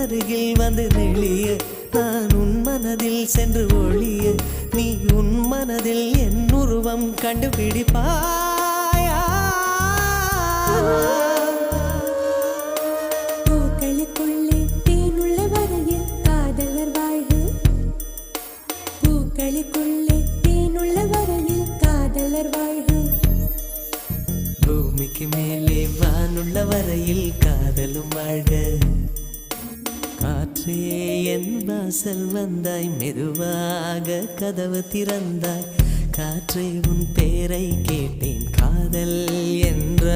அருகில் வந்து நெளிய நான் உன் மனதில் சென்று ஒளிய நீ உன் மனதில் என் உருவம் கண்டுபிடிப்பாயா பூக்களுக்குள்ளே தேனுள்ள வரையில் காதலர் வாழ்க பூக்களுக்குள்ளே தேனுள்ள வரையில் காதலர் வாழ்க பூமிக்கு மேலே வானுள்ள வரையில் காதலும் வாழ்க காற்றே என் வாசல் வந்தாய் மெதுவாக கதவு திறந்தாய் காற்றே உன் பேரை கேட்டேன் காதல் என்ற